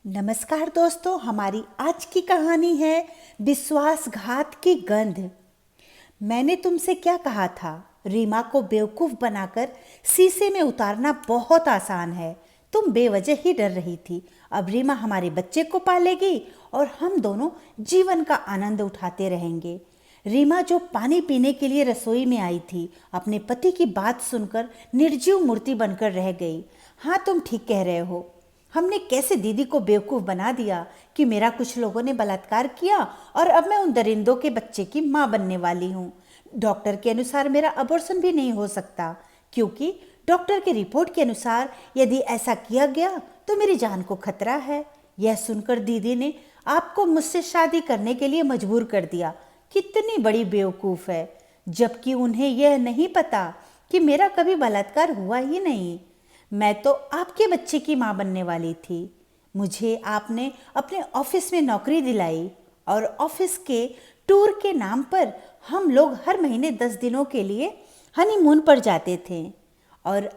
नमस्कार दोस्तों, हमारी आज की कहानी है विश्वासघात की गंध। मैंने तुमसे क्या कहा था? रीमा को बेवकूफ बनाकर शीशे में उतारना बहुत आसान है। तुम बेवजह ही डर रही थी। अब रीमा हमारे बच्चे को पालेगी और हम दोनों जीवन का आनंद उठाते रहेंगे। रीमा जो पानी पीने के लिए रसोई में आई थी, अपने पति की बात सुनकर निर्जीव मूर्ति बनकर रह गई। हाँ, तुम ठीक कह रहे हो। हमने कैसे दीदी को बेवकूफ़ बना दिया कि मेरा कुछ लोगों ने बलात्कार किया और अब मैं उन दरिंदों के बच्चे की माँ बनने वाली हूँ। डॉक्टर के अनुसार मेरा अबॉर्शन भी नहीं हो सकता, क्योंकि डॉक्टर की रिपोर्ट के अनुसार यदि ऐसा किया गया तो मेरी जान को खतरा है। यह सुनकर दीदी ने आपको मुझसे शादी करने के लिए मजबूर कर दिया। कितनी बड़ी बेवकूफ़ है, जबकि उन्हें यह नहीं पता कि मेरा कभी बलात्कार हुआ ही नहीं। मैं तो आपके बच्चे की माँ बनने वाली थी। मुझे आपने अपने ऑफिस में नौकरी दिलाई और ऑफिस के टूर के नाम पर हम लोग हर महीने 10 दिनों के लिए हनीमून पर जाते थे। और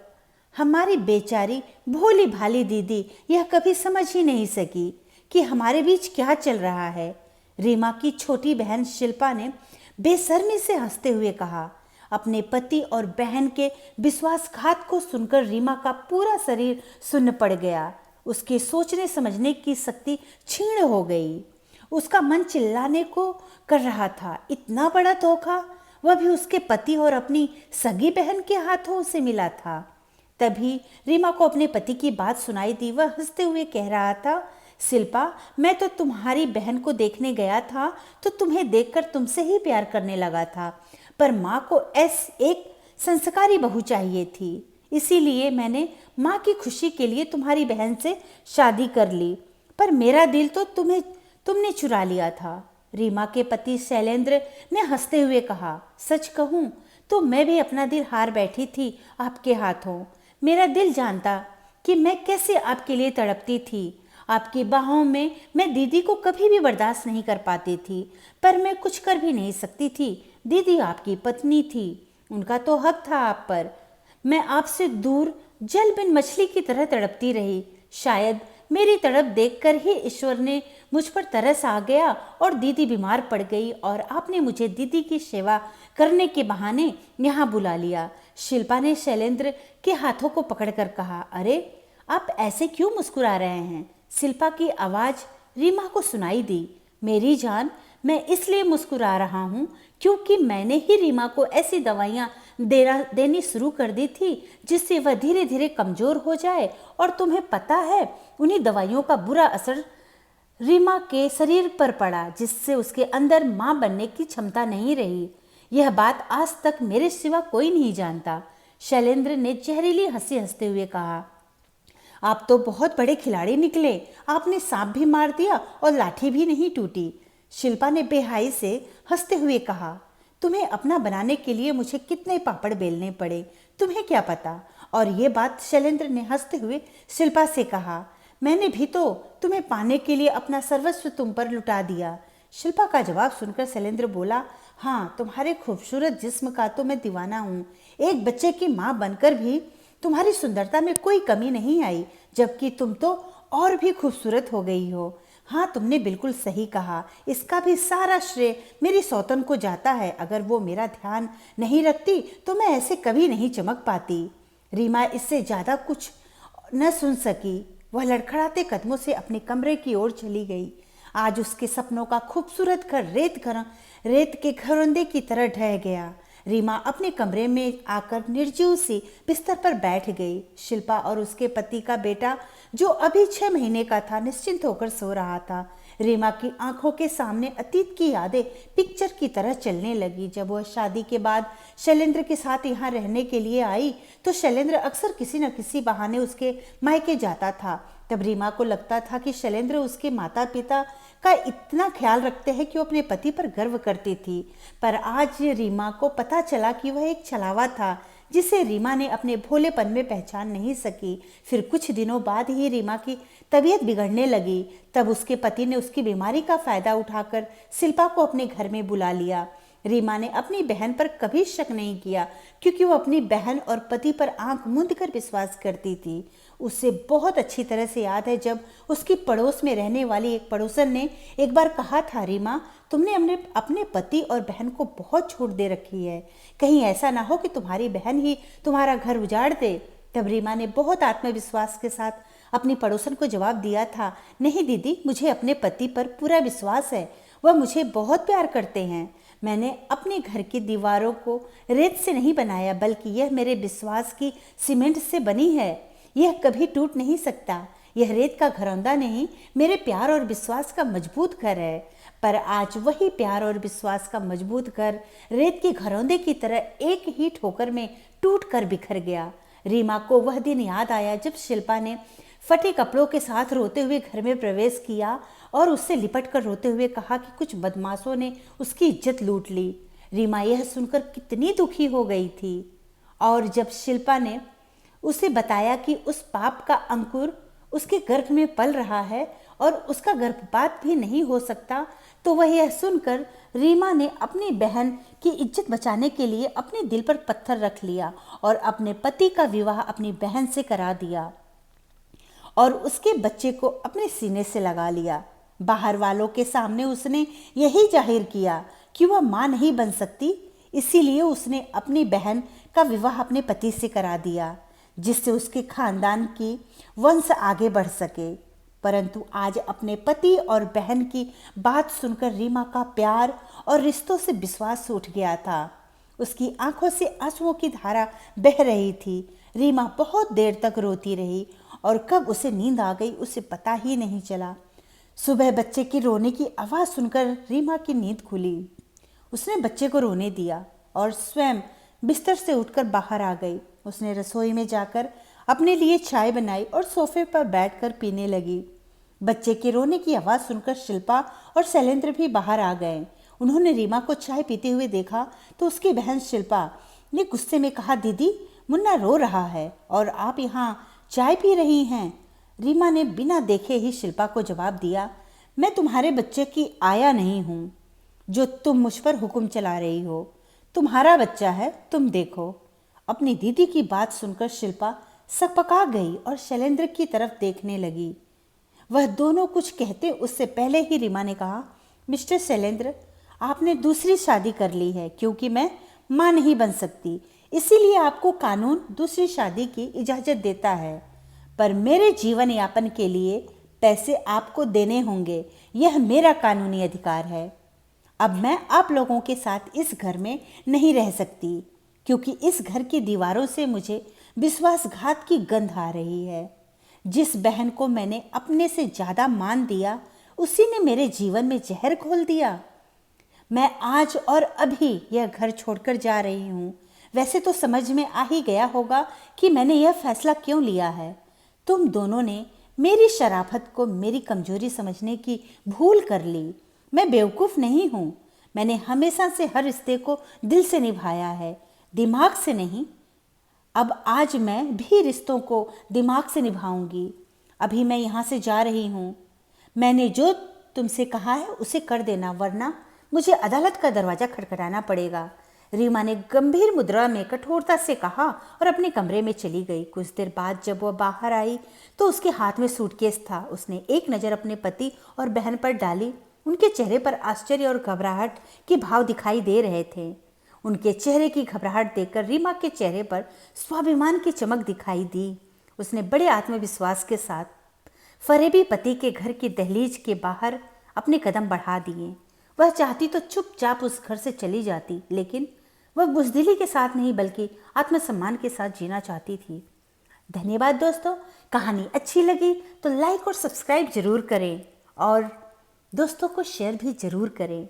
हमारी बेचारी भोली भाली दीदी यह कभी समझ ही नहीं सकी कि हमारे बीच क्या चल रहा है। रीमा की छोटी बहन शिल्पा ने बेशर्मी से हंसते हुए कहा। अपने पति और बहन के विश्वासघात को सुनकर रीमा का पूरा शरीर सुन्न पड़ गया। उसके सोचने समझने की शक्ति क्षीण हो गई। उसका मन चिल्लाने को कर रहा था। इतना बड़ा धोखा, वह भी उसके पति और अपनी सगी बहन के हाथों उसे मिला था। तभी रीमा को अपने पति की बात सुनाई दी। वह हंसते हुए कह रहा था, शिल्पा, मैं तो तुम्हारी बहन को देखने गया था तो तुम्हें देखकर तुमसे ही प्यार करने लगा था, पर माँ को एक संस्कारी बहू चाहिए थी, इसीलिए मैंने माँ की खुशी के लिए तुम्हारी बहन से शादी कर ली, पर मेरा दिल तो तुमने चुरा लिया था। रीमा के पति शैलेंद्र ने हंसते हुए कहा, सच कहूँ तो मैं भी अपना दिल हार बैठी थी आपके हाथों। मेरा दिल जानता कि मैं कैसे आपके लिए तड़पती थी। आपकी बाहों में मैं दीदी को कभी भी बर्दाश्त नहीं कर पाती थी, पर मैं कुछ कर भी नहीं सकती थी। दीदी आपकी पत्नी थी, उनका तो हक था आप पर। मैं आपसे दूर जल बिन मछली की तरह तड़पती रही। शायद मेरी तड़प देखकर ही ईश्वर ने मुझ पर तरस आ गया और दीदी बीमार पड़ गई और आपने मुझे दीदी की सेवा करने के बहाने यहाँ बुला लिया। शिल्पा ने शैलेंद्र के हाथों को पकड़कर कहा, अरे आप ऐसे क्यों मुस्कुरा रहे हैं? शिल्पा की आवाज़ रीमा को सुनाई दी। मेरी जान, मैं इसलिए मुस्कुरा रहा हूँ क्योंकि मैंने ही रीमा को ऐसी दवाइयाँ देनी शुरू कर दी थी जिससे वह धीरे धीरे कमज़ोर हो जाए, और तुम्हें पता है उन्हीं दवाइयों का बुरा असर रीमा के शरीर पर पड़ा, जिससे उसके अंदर माँ बनने की क्षमता नहीं रही। यह बात आज तक मेरे सिवा कोई नहीं जानता। शैलेंद्र ने जहरीली हंसी हंसते हुए कहा, आप तो बहुत बड़े खिलाड़ी निकले। आपने सांप भी मार दिया और लाठी भी नहीं टूटी। शिल्पा ने बेहाई से हंसते हुए कहा, तुम्हें अपना बनाने के लिए मुझे कितने पापड़ बेलने पड़े, तुम्हें क्या पता। और ये बात शैलेंद्र ने हंसते हुए शिल्पा से कहा, मैंने भी तो तुम्हें पाने के लिए अपना सर्वस्व तुम पर लुटा दिया। शिल्पा का जवाब सुनकर शैलेंद्र बोला, हाँ, तुम्हारे खूबसूरत जिस्म का तो मैं दीवाना हूँ। एक बच्चे की माँ बनकर भी तुम्हारी सुंदरता में कोई कमी नहीं आई, जबकि तुम तो और भी खूबसूरत हो गई हो। हाँ, तुमने बिल्कुल सही कहा। इसका भी सारा श्रेय मेरी सौतन को जाता है। अगर वो मेरा ध्यान नहीं रखती तो मैं ऐसे कभी नहीं चमक पाती। रीमा इससे ज़्यादा कुछ न सुन सकी। वह लड़खड़ाते कदमों से अपने कमरे की ओर चली गई। आज उसके सपनों का खूबसूरत घर रेत के घरौंदे की तरह ढह गया। रीमा अपने कमरे में आकर निर्जीव सी बिस्तर पर बैठ गई। शिल्पा और उसके पति का बेटा, जो अभी 6 महीने का था, निश्चिंत होकर सो रहा था। रीमा की आंखों के सामने अतीत की यादें पिक्चर की तरह चलने लगी। जब वह शादी के बाद शैलेंद्र के साथ यहाँ रहने के लिए आई तो शैलेंद्र अक्सर किसी न किसी बहाने उसके मायके जाता था। तब रीमा को लगता था कि शैलेंद्र उसके माता पिता का इतना ख्याल रखते हैं कि वो अपने पति पर गर्व करती थी। पर आज रीमा को पता चला कि वह एक छलावा था जिसे रीमा ने अपने भोलेपन में पहचान नहीं सकी। फिर कुछ दिनों बाद ही रीमा की तबीयत बिगड़ने लगी। तब उसके पति ने उसकी बीमारी का फायदा उठाकर शिल्पा को अपने घर में बुला लिया। रीमा ने अपनी बहन पर कभी शक नहीं किया, क्योंकि वो अपनी बहन और पति पर आंख मूंद कर विश्वास करती थी। उसे बहुत अच्छी तरह से याद है जब उसकी पड़ोस में रहने वाली एक पड़ोसन ने एक बार कहा था, रीमा तुमने अपने पति और बहन को बहुत छूट दे रखी है, कहीं ऐसा ना हो कि तुम्हारी बहन ही तुम्हारा घर उजाड़ दे। तब रीमा ने बहुत आत्मविश्वास के साथ अपनी पड़ोसन को जवाब दिया था, नहीं दीदी, मुझे अपने पति पर पूरा विश्वास है, वह मुझे बहुत प्यार करते हैं। मैंने अपने घर की दीवारों को रेत से नहीं बनाया, बल्कि यह मेरे विश्वास की सीमेंट से बनी है। यह कभी टूट नहीं सकता। यह रेत का घरौंदा नहीं, मेरे प्यार और विश्वास का मजबूत घर है। पर आज वही प्यार और विश्वास का मजबूत घर रेत के घरौंदे की तरह एक ही ठोकर में टूट कर बिखर गया। रीमा को वह दिन याद आया जब शिल्पा ने फटे कपड़ों के साथ रोते हुए घर में प्रवेश किया और उससे लिपट कर रोते हुए कहा कि कुछ बदमाशों ने उसकी इज्जत लूट ली। रीमा यह सुनकर कितनी दुखी हो गई थी। और जब शिल्पा ने उसे बताया कि उस पाप का अंकुर उसके गर्भ में पल रहा है और उसका गर्भपात भी नहीं हो सकता, तो वह यह सुनकर रीमा ने अपनी बहन की इज्जत बचाने के लिए अपने दिल पर पत्थर रख लिया और अपने पति का विवाह अपनी बहन से करा दिया और उसके बच्चे को अपने सीने से लगा लिया। बाहर वालों के सामने उसने यही जाहिर किया कि वह मां नहीं बन सकती, इसीलिए उसने अपनी बहन का विवाह अपने पति से करा दिया, जिससे उसके खानदान की वंश आगे बढ़ सके। परंतु आज अपने पति और बहन की बात सुनकर रीमा का प्यार और रिश्तों से विश्वास उठ गया था। उसकी आंखों से आंसुओं की धारा बह रही थी। रीमा बहुत देर तक रोती रही और कब उसे नींद आ गई उसे पता ही नहीं चला। सुबह बच्चे की रोने की आवाज़ सुनकर रीमा की नींद खुली। उसने बच्चे को रोने दिया और स्वयं बिस्तर से उठकर बाहर आ गई। उसने रसोई में जाकर अपने लिए चाय बनाई और सोफे पर बैठकर पीने लगी। बच्चे के रोने की आवाज़ सुनकर शिल्पा और शैलेंद्र भी बाहर आ गए। उन्होंने रीमा को चाय पीते हुए देखा तो उसकी बहन शिल्पा ने गुस्से में कहा, दीदी मुन्ना रो रहा है और आप यहाँ चाय पी रही हैं। रीमा ने बिना देखे ही शिल्पा को जवाब दिया, मैं तुम्हारे बच्चे की आया नहीं हूँ जो तुम मुझ पर हुक्म चला रही हो। तुम्हारा बच्चा है, तुम देखो। अपनी दीदी की बात सुनकर शिल्पा सकपका गई और शैलेंद्र की तरफ देखने लगी। वह दोनों कुछ कहते उससे पहले ही रीमा ने कहा, मिस्टर शैलेंद्र, आपने दूसरी शादी कर ली है क्योंकि मैं मां नहीं बन सकती, इसीलिए आपको कानून दूसरी शादी की इजाज़त देता है। पर मेरे जीवन यापन के लिए पैसे आपको देने होंगे, यह मेरा कानूनी अधिकार है। अब मैं आप लोगों के साथ इस घर में नहीं रह सकती क्योंकि इस घर की दीवारों से मुझे विश्वासघात की गंध आ रही है। जिस बहन को मैंने अपने से ज़्यादा मान दिया उसी ने मेरे जीवन में जहर घोल दिया। मैं आज और अभी यह घर छोड़कर जा रही हूँ। वैसे तो समझ में आ ही गया होगा कि मैंने यह फैसला क्यों लिया है। तुम दोनों ने मेरी शराफत को मेरी कमजोरी समझने की भूल कर ली। मैं बेवकूफ़ नहीं हूँ। मैंने हमेशा से हर रिश्ते को दिल से निभाया है, दिमाग से नहीं। अब आज मैं भी रिश्तों को दिमाग से निभाऊंगी। अभी मैं यहाँ से जा रही हूँ। मैंने जो तुमसे कहा है उसे कर देना, वरना मुझे अदालत का दरवाज़ा खटखटाना पड़ेगा। रीमा ने गंभीर मुद्रा में कठोरता से कहा और अपने कमरे में चली गई। कुछ देर बाद जब वह बाहर आई तो उसके हाथ में सूटकेस था। उसने एक नज़र अपने पति और बहन पर डाली। उनके चेहरे पर आश्चर्य और घबराहट के भाव दिखाई दे रहे थे। उनके चेहरे की घबराहट देखकर रीमा के चेहरे पर स्वाभिमान की चमक दिखाई दी। उसने बड़े आत्मविश्वास के साथ फरेबी पति के घर की दहलीज के बाहर अपने कदम बढ़ा दिए। वह चाहती तो चुपचाप उस घर से चली जाती, लेकिन वह बुज़दिली के साथ नहीं बल्कि आत्मसम्मान के साथ जीना चाहती थी। धन्यवाद दोस्तों। कहानी अच्छी लगी तो लाइक और सब्सक्राइब जरूर करें और दोस्तों को शेयर भी जरूर करें।